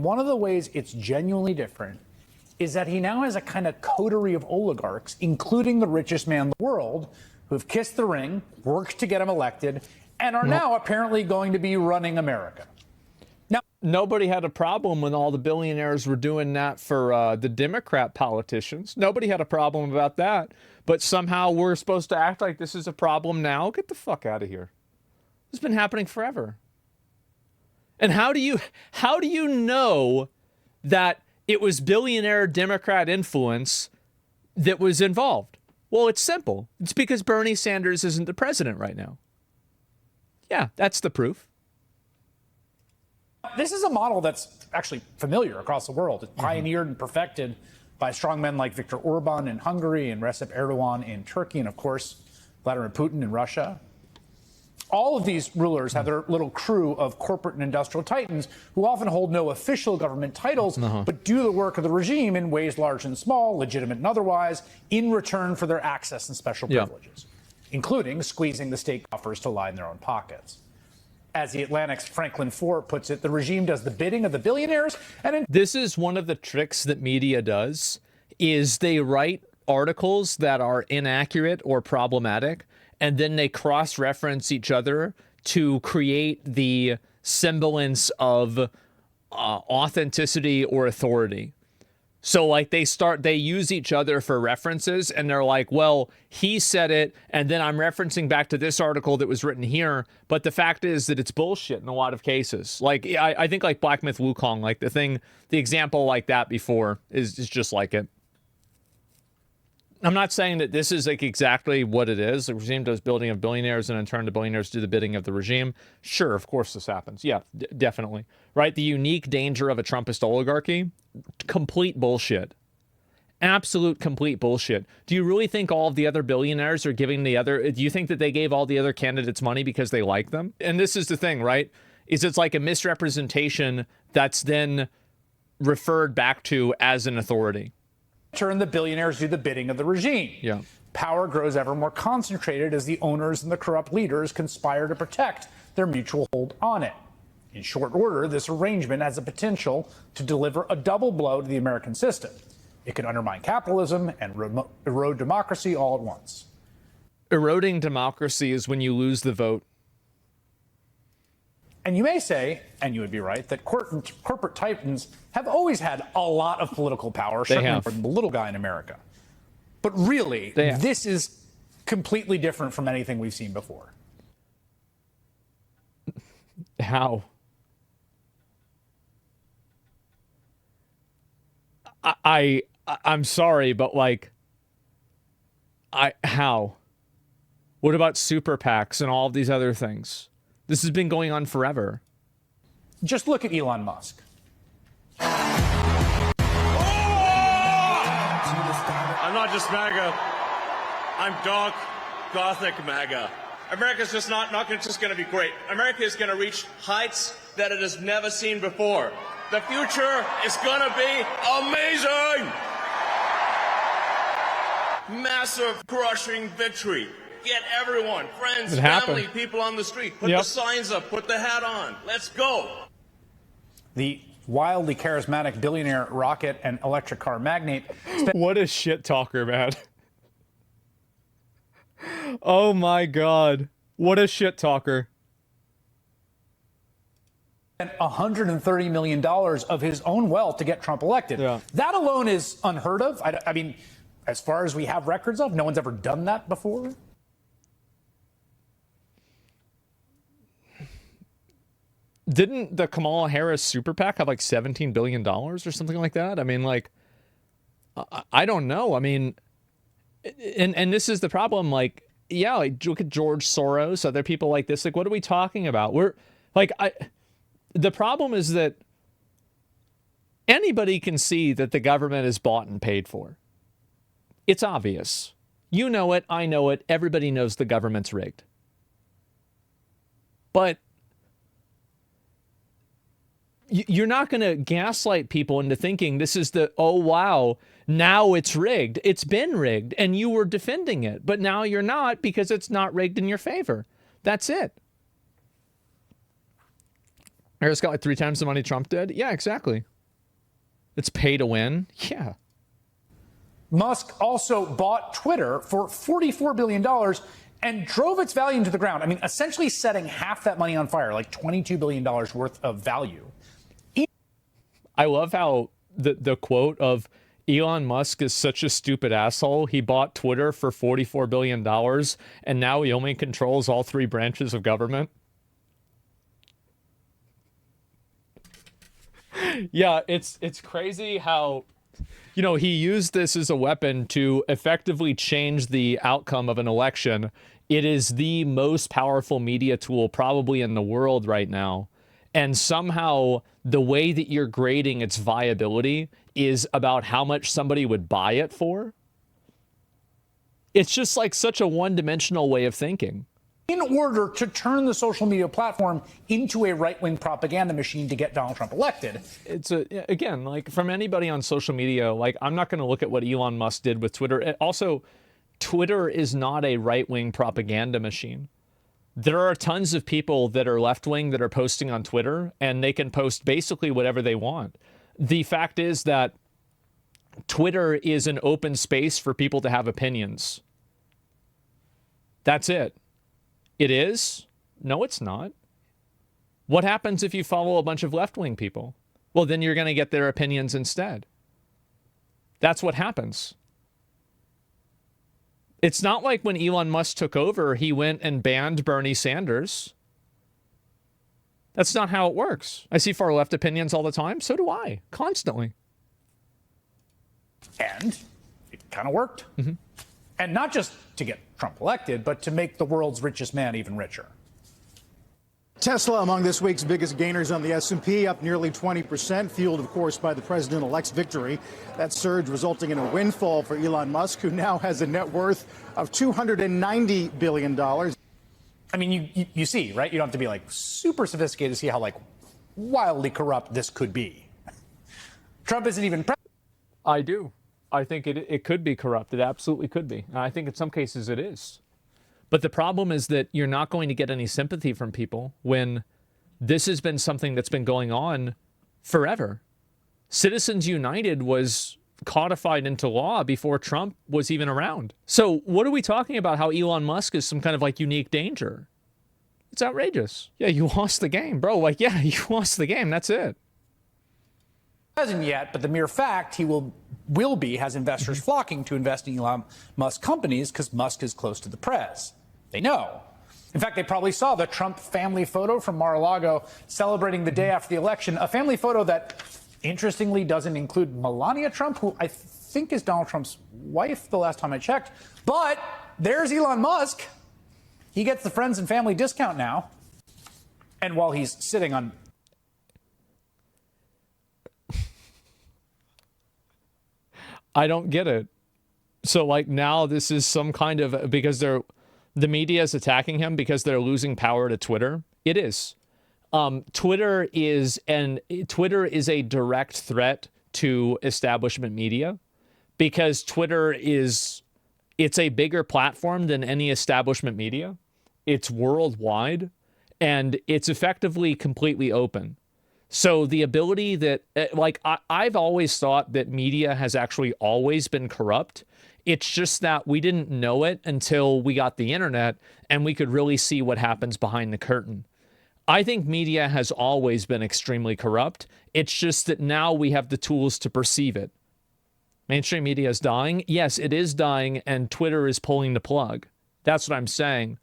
One of the ways it's genuinely different is that he now has a kind of coterie of oligarchs, including the richest man in the world, who've kissed the ring, worked to get him elected, and are now apparently going to be running America. Now, nobody had a problem when all the billionaires were doing that for the Democrat politicians. Nobody had a problem about that. But somehow we're supposed to act like this is a problem now. Get the fuck out of here. It's been happening forever. And how do you know that it was billionaire Democrat influence that was involved? Well, it's simple. It's because Bernie Sanders isn't the president right now. Yeah, that's the proof. This is a model that's actually familiar across the world. It's pioneered and perfected by strongmen like Viktor Orban in Hungary and Recep Erdogan in Turkey, and of course, Vladimir Putin in Russia. All of these rulers have their little crew of corporate and industrial titans who often hold no official government titles, but do the work of the regime in ways large and small, legitimate and otherwise, in return for their access and special privileges, including squeezing the state coffers to line their own pockets. As The Atlantic's Franklin Ford puts it, the regime does the bidding of the billionaires. And this is one of the tricks that media does, is they write articles that are inaccurate or problematic, and then they cross-reference each other to create the semblance of authenticity or authority. So like they use each other for references, and they're like, well, he said it, and then I'm referencing back to this article that was written here. But the fact is that it's bullshit in a lot of cases. Like I think like Black Myth Wukong, like the example like that before is just like it. I'm not saying that this is like exactly what it is. The regime does building of billionaires, and in turn the billionaires do the bidding of the regime. Sure, of course this happens. Yeah, definitely. Right? The unique danger of a Trumpist oligarchy, complete bullshit. Absolute complete bullshit. Do you really think all of the other billionaires are giving do you think that they gave all the other candidates money because they like them? And this is the thing, right? It's like a misrepresentation that's then referred back to as an authority. Turn the billionaires do the bidding of the regime. Yeah. Power grows ever more concentrated as the owners and the corrupt leaders conspire to protect their mutual hold on it. In short order, this arrangement has the potential to deliver a double blow to the American system. It could undermine capitalism and erode democracy all at once. Eroding democracy is when you lose the vote. And you may say, and you would be right, that corporate titans have always had a lot of political power, certainly more than the little guy in America. But really, this is completely different from anything we've seen before. How? I'm sorry, but like, how? What about super PACs and all of these other things? This has been going on forever. Just look at Elon Musk. I'm not just MAGA. I'm dark, gothic MAGA. America's just not just going to be great. America is going to reach heights that it has never seen before. The future is going to be amazing. Massive, crushing victory. Get everyone, friends, family, people on the street. Put the signs up, put the hat on. Let's go. The wildly charismatic billionaire rocket and electric car magnate. What a shit talker, man. Oh my God. What a shit talker. And $130 million of his own wealth to get Trump elected. Yeah. That alone is unheard of. I mean, as far as we have records of, no one's ever done that before. Didn't the Kamala Harris super PAC have like $17 billion or something like that? I mean, like, I don't know. I mean, and this is the problem. Like, yeah, like look at George Soros, other people like this. Like, what are we talking about? We're like, the problem is that anybody can see that the government is bought and paid for. It's obvious. You know it. I know it. Everybody knows the government's rigged. But you're not going to gaslight people into thinking this is oh, wow, now it's rigged. It's been rigged, and you were defending it. But now you're not because it's not rigged in your favor. That's it. Harris got like 3 times the money Trump did. Yeah, exactly. It's pay to win. Yeah. Musk also bought Twitter for $44 billion and drove its value into the ground. I mean, essentially setting half that money on fire, like $22 billion worth of value. I love how the quote of Elon Musk is such a stupid asshole. He bought Twitter for $44 billion, and now he only controls all 3 branches of government. Yeah, it's crazy how, you know, he used this as a weapon to effectively change the outcome of an election. It is the most powerful media tool probably in the world right now. And somehow the way that you're grading its viability is about how much somebody would buy it for. It's just like such a one-dimensional way of thinking. In order to turn the social media platform into a right-wing propaganda machine to get Donald Trump elected. It's again, like from anybody on social media, like I'm not going to look at what Elon Musk did with Twitter. Also, Twitter is not a right-wing propaganda machine. There are tons of people that are left-wing that are posting on Twitter, and they can post basically whatever they want. The fact is that Twitter is an open space for people to have opinions. That's it. It is? No, it's not. What happens if you follow a bunch of left-wing people? Well, then you're going to get their opinions instead. That's what happens. It's not like when Elon Musk took over, he went and banned Bernie Sanders. That's not how it works. I see far left opinions all the time. So do I, constantly. And it kind of worked. Mm-hmm. And not just to get Trump elected, but to make the world's richest man even richer. Tesla among this week's biggest gainers on the S&P, up nearly 20%, fueled, of course, by the president-elect's victory. That surge resulting in a windfall for Elon Musk, who now has a net worth of $290 billion. I mean, you see, right? You don't have to be like super sophisticated to see how like wildly corrupt this could be. Trump isn't even president. I do. I think it could be corrupt. It absolutely could be. I think in some cases it is. But the problem is that you're not going to get any sympathy from people when this has been something that's been going on forever. Citizens United was codified into law before Trump was even around. So what are we talking about? How Elon Musk is some kind of like unique danger? It's outrageous. Yeah, you lost the game, bro. Like, yeah, you lost the game. That's it. Hasn't yet, but the mere fact he will be has investors flocking to invest in Elon Musk companies because Musk is close to the prez. They know. In fact, they probably saw the Trump family photo from Mar-a-Lago celebrating the day after the election, a family photo that interestingly doesn't include Melania Trump, who I think is Donald Trump's wife the last time I checked. But there's Elon Musk. He gets the friends and family discount now. And while he's sitting on I don't get it. So like now this is some kind of, because the media is attacking him because they're losing power to Twitter. It is. Twitter is a direct threat to establishment media because it's a bigger platform than any establishment media. It's worldwide and it's effectively completely open. So the ability that, like, I've always thought that media has actually always been corrupt. It's just that we didn't know it until we got the internet and we could really see what happens behind the curtain. I think media has always been extremely corrupt. It's just that now we have the tools to perceive it. Mainstream media is dying. Yes, it is dying, and Twitter is pulling the plug. That's what I'm saying.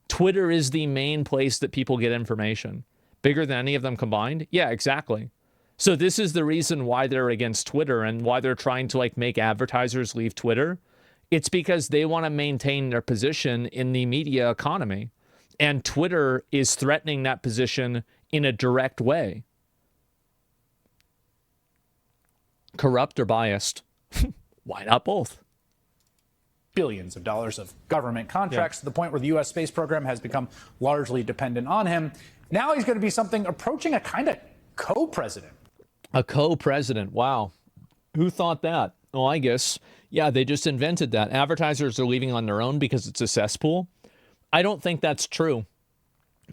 Twitter is the main place that people get information. Bigger than any of them combined? Yeah, exactly. So this is the reason why they're against Twitter and why they're trying to like make advertisers leave Twitter. It's because they want to maintain their position in the media economy. And Twitter is threatening that position in a direct way. Corrupt or biased? Why not both? Billions of dollars of government contracts to the point where the U.S. space program has become largely dependent on him. Now he's going to be something approaching a kind of co-president. A co-president. Wow. Who thought that? Oh, I guess. Yeah, they just invented that. Advertisers are leaving on their own because it's a cesspool. I don't think that's true.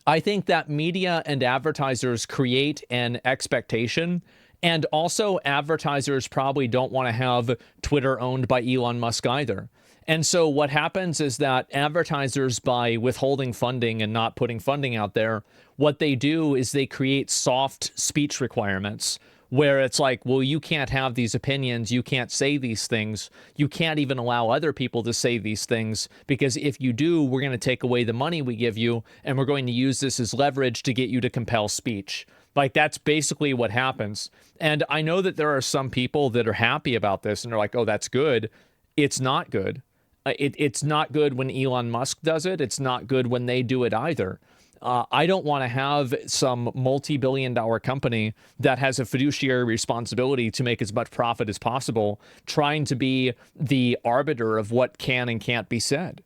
I think that media and advertisers create an expectation. And also, advertisers probably don't want to have Twitter owned by Elon Musk either. And so what happens is that advertisers, by withholding funding and not putting funding out there, what they do is they create soft speech requirements where it's like, well, you can't have these opinions, you can't say these things, you can't even allow other people to say these things, because if you do, we're going to take away the money we give you, and we're going to use this as leverage to get you to compel speech. Like, that's basically what happens. And I know that there are some people that are happy about this, and they're like, oh, that's good. It's not good. It's not good when Elon Musk does it. It's not good when they do it either. I don't want to have some multi-billion-dollar company that has a fiduciary responsibility to make as much profit as possible trying to be the arbiter of what can and can't be said.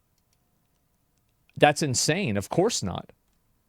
That's insane. Of course not.